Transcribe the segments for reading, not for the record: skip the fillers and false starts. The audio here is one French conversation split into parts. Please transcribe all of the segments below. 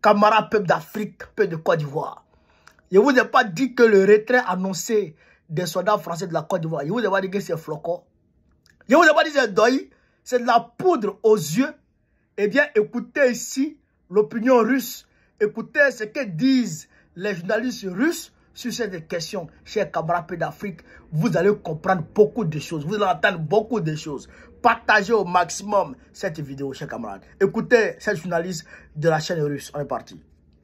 camarades peuple d'Afrique, peuple de Côte d'Ivoire. Je ne vous ai pas dit que le retrait annoncé des soldats français de la Côte d'Ivoire, je vous ai pas dit que c'est flocon. Je vous ai pas dit que c'est deuil, c'est de la poudre aux yeux. Eh bien, écoutez ici l'opinion russe. Écoutez ce que disent les journalistes russes sur cette question. Chers camarades d'Afrique, vous allez comprendre beaucoup de choses. Vous allez entendre beaucoup de choses. Partagez au maximum cette vidéo, chers camarades. Écoutez cette journaliste de la chaîne russe. On est parti.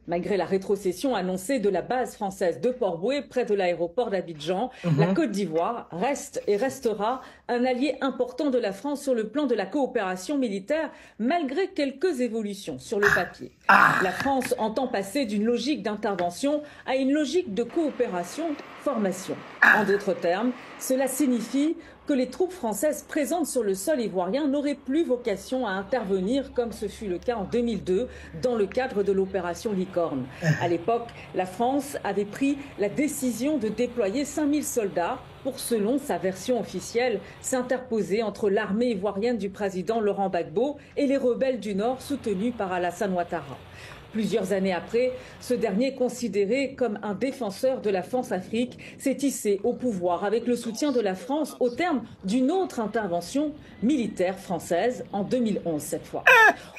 Malgré la rétrocession annoncée de la base française de Port-Bouët, près de l'aéroport d'Abidjan, la Côte d'Ivoire reste et restera un allié important de la France sur le plan de la coopération militaire, malgré quelques évolutions sur le papier. La France entend passer d'une logique d'intervention à une logique de coopération-formation. En d'autres termes, cela signifie que les troupes françaises présentes sur le sol ivoirien n'auraient plus vocation à intervenir comme ce fut le cas en 2002 dans le cadre de l'opération Licorne. À l'époque, la France avait pris la décision de déployer 5000 soldats pour, selon sa version officielle, s'interposer entre l'armée ivoirienne du président Laurent Gbagbo et les rebelles du Nord soutenus par Alassane Ouattara. Plusieurs années après, ce dernier, considéré comme un défenseur de la France-Afrique, s'est hissé au pouvoir avec le soutien de la France au terme d'une autre intervention militaire française en 2011 cette fois.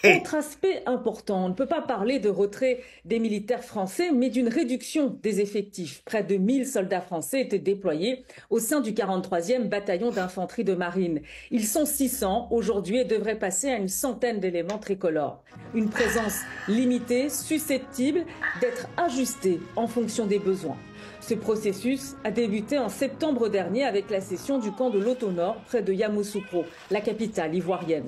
Autre aspect important, on ne peut pas parler de retrait des militaires français, mais d'une réduction des effectifs. Près de 1000 soldats français étaient déployés au sein du 43e bataillon d'infanterie de marine. Ils sont 600 aujourd'hui et devraient passer à une centaine d'éléments tricolores. Une présence limitée, susceptible d'être ajustée en fonction des besoins. Ce processus a débuté en septembre dernier avec la cession du camp de l'Auto-Nord près de Yamoussoukro, la capitale ivoirienne.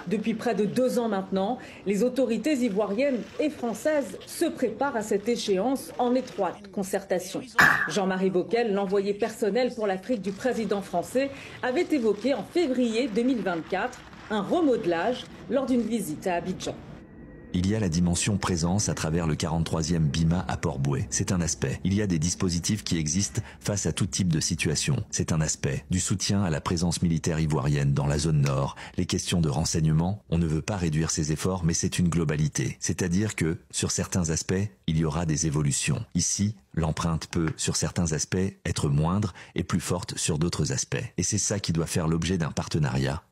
Depuis près de 2 ans maintenant, les autorités ivoiriennes et françaises se préparent à cette échéance en étroite concertation. Jean-Marie Bockel, l'envoyé personnel pour l'Afrique du président français, avait évoqué en février 2024 un remodelage lors d'une visite à Abidjan. Il y a la dimension présence à travers le 43e BIMA à Port-Bouët. C'est un aspect. Il y a des dispositifs qui existent face à tout type de situation. C'est un aspect. Du soutien à la présence militaire ivoirienne dans la zone nord, les questions de renseignement, on ne veut pas réduire ces efforts, mais c'est une globalité. C'est-à-dire que, sur certains aspects, il y aura des évolutions. Ici, l'empreinte peut, sur certains aspects, être moindre et plus forte sur d'autres aspects. Et c'est ça qui doit faire l'objet d'un partenariat.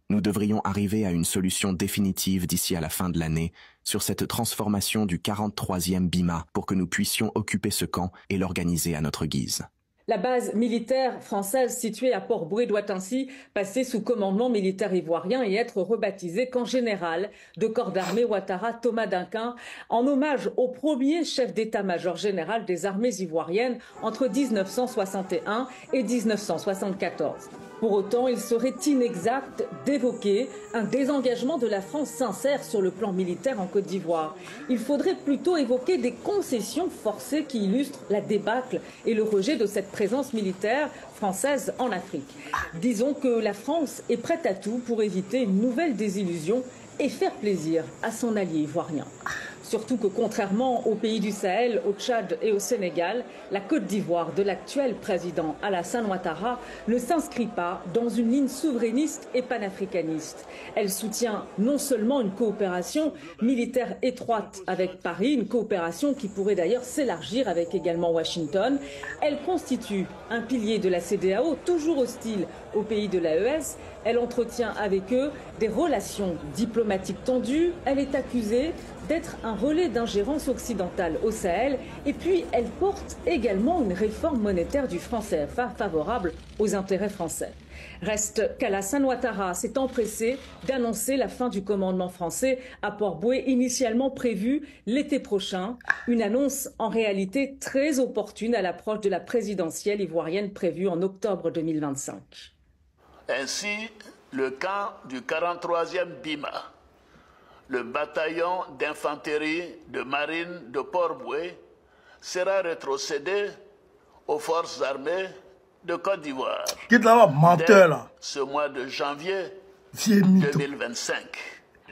Nous devrions arriver à une solution définitive d'ici à la fin de l'année sur cette transformation du 43e BIMA pour que nous puissions occuper ce camp et l'organiser à notre guise. La base militaire française située à Port-Bouët doit ainsi passer sous commandement militaire ivoirien et être rebaptisée camp général de corps d'armée Ouattara Thomas Duncan, en hommage au premier chef d'état-major général des armées ivoiriennes entre 1961 et 1974. Pour autant, il serait inexact d'évoquer un désengagement de la France sincère sur le plan militaire en Côte d'Ivoire. Il faudrait plutôt évoquer des concessions forcées qui illustrent la débâcle et le rejet de cette présence militaire française en Afrique. Disons que la France est prête à tout pour éviter une nouvelle désillusion et faire plaisir à son allié ivoirien. Surtout que contrairement aux pays du Sahel, au Tchad et au Sénégal, la Côte d'Ivoire de l'actuel président Alassane Ouattara ne s'inscrit pas dans une ligne souverainiste et panafricaniste. Elle soutient non seulement une coopération militaire étroite avec Paris, une coopération qui pourrait d'ailleurs s'élargir avec également Washington, elle constitue un pilier de la CEDEAO toujours hostile aux pays de l'AES. Elle entretient avec eux des relations diplomatiques tendues. Elle est accusée d'être un relais d'ingérence occidentale au Sahel. Et puis, elle porte également une réforme monétaire du franc CFA favorable aux intérêts français. Reste qu'Alassane Ouattara s'est empressé d'annoncer la fin du commandement français à Port-Bouët, initialement prévue l'été prochain. Une annonce en réalité très opportune à l'approche de la présidentielle ivoirienne prévue en octobre 2025. Ainsi, le camp du 43e BIMA, le bataillon d'infanterie de marine de Port-Bouët, sera rétrocédé aux forces armées de Côte d'Ivoire dès ce mois de janvier 2025.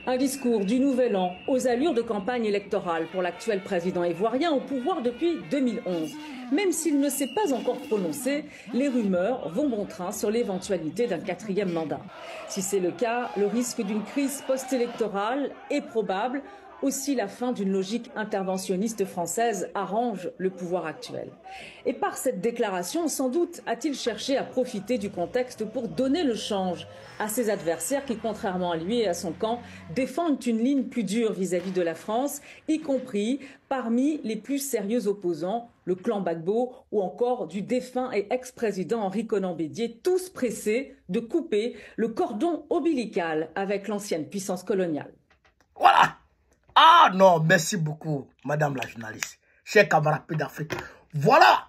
Un discours du Nouvel An aux allures de campagne électorale pour l'actuel président ivoirien au pouvoir depuis 2011. Même s'il ne s'est pas encore prononcé, les rumeurs vont bon train sur l'éventualité d'un 4e mandat. Si c'est le cas, le risque d'une crise post-électorale est probable, aussi la fin d'une logique interventionniste française arrange le pouvoir actuel. Et par cette déclaration, sans doute a-t-il cherché à profiter du contexte pour donner le change à ses adversaires qui, contrairement à lui et à son camp, défendent une ligne plus dure vis-à-vis de la France, y compris parmi les plus sérieux opposants, le clan Gbagbo ou encore du défunt et ex-président Henri Konan Bédié, tous pressés de couper le cordon ombilical avec l'ancienne puissance coloniale. Voilà. Ah non, merci beaucoup, madame la journaliste. Chers camarades d'Afrique. Voilà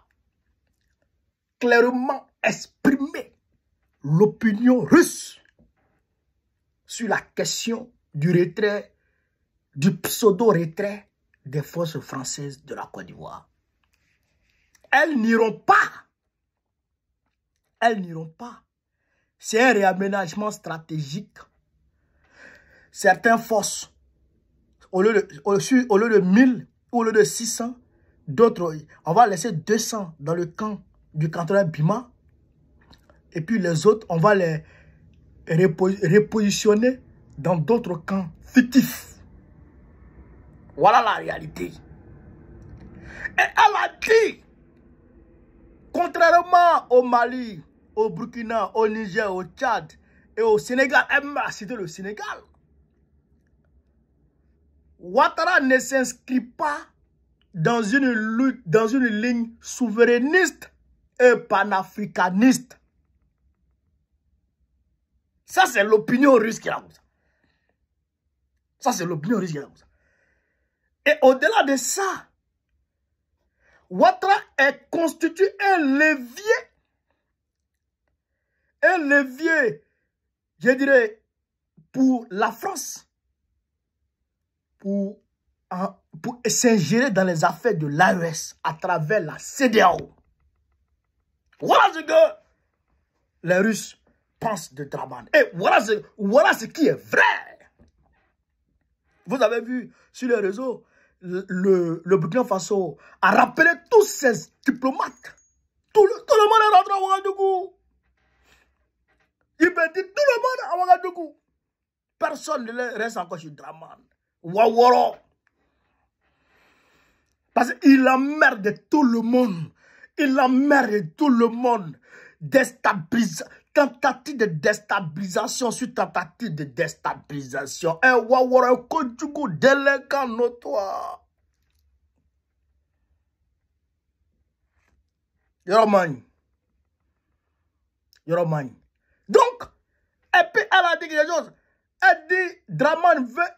clairement exprimé l'opinion russe sur la question du retrait, du pseudo-retrait des forces françaises de la Côte d'Ivoire. Elles n'iront pas. Elles n'iront pas. C'est un réaménagement stratégique. Certaines forces, au lieu de 1000, au lieu de 600, d'autres, on va laisser 200 dans le camp du cantonal Bima. Et puis les autres, on va les repositionner dans d'autres camps fictifs. Voilà la réalité. Et elle a dit, contrairement au Mali, au Burkina, au Niger, au Tchad et au Sénégal, elle m'a cité le Sénégal. Ouattara ne s'inscrit pas dans une lutte, dans une ligne souverainiste et panafricaniste. Ça, c'est l'opinion russe qui a comme ça. Ça, c'est l'opinion russe qui a comme ça. Et au-delà de ça, Ouattara est constitué un levier, je dirais, pour la France, pour s'ingérer dans les affaires de l'AES à travers la CEDEAO. Voilà ce que les Russes pensent de Draman. Et voilà ce qui est vrai. Vous avez vu sur les réseaux, le Burkina Faso a rappelé tous ses diplomates. Tout le monde est rentré à Ouagadougou. Il me dit tout le monde à Ouagadougou. Personne ne reste encore sur Draman. Waworo. Parce qu'il emmerde tout le monde. Il emmerde tout le monde. Tentative de déstabilisation sur tentative de déstabilisation. Un Waworo, un Kodjougou délinquant notoire. Yoromani. Donc, et puis elle a dit quelque chose. Elle dit, Draman veut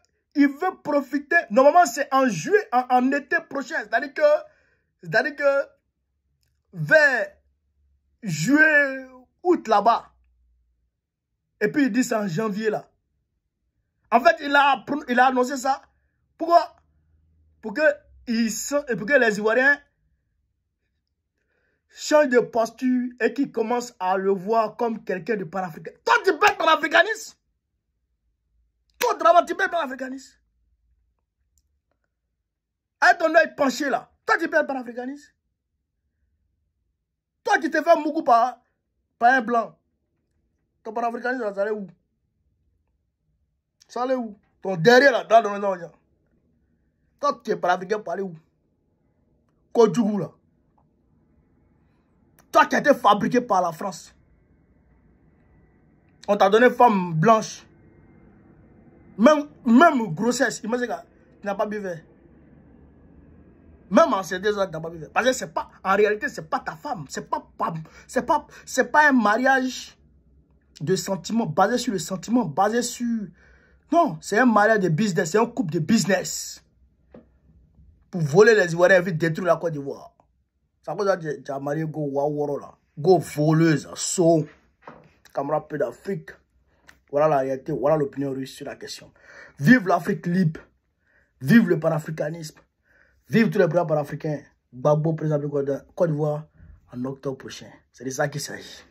profiter. Normalement, c'est en juillet, en été prochain. C'est-à-dire que vers juillet, août là-bas. Et puis il dit c'est en janvier là. En fait, il a annoncé ça. Pourquoi? Pour que les Ivoiriens changent de posture et qu'ils commencent à le voir comme quelqu'un de panafricain. Toi, tu peux être panafricaniste. Toi, tu peux être panafricaniste. Avec ton œil penché là. Toi, tu peux être panafricaniste. Toi qui te fais beaucoup par un blanc. Ton panafricanisme, ça allait où? Ça allait où? Ton derrière là, dans le nom. Toi tu es panafricain, pour aller où? Kodjougou là. Toi qui as été fabriqué par la France. On t'a donné femme blanche. Même grossesse, imagine que tu n'as pas bu vert. Même en ces 2 ans, tu n'as pas bu vert. Parce que c'est pas, en réalité, c'est pas ta femme. C'est pas un mariage de sentiments, basé sur le sentiment, basé sur... Non, c'est un mariage de business, c'est un couple de business. Pour voler les Ivoiriens, vite détruire la Côte d'Ivoire. C'est à cause de tu as marié Go Waworo là. Go voleuse, so. Camarade peu d'Afrique. Voilà la réalité, voilà l'opinion russe sur la question. Vive l'Afrique libre. Vive le panafricanisme. Vive tous les présidents panafricains. Gbagbo, président de Côte d'Ivoire, en octobre prochain. C'est de ça qu'il s'agit.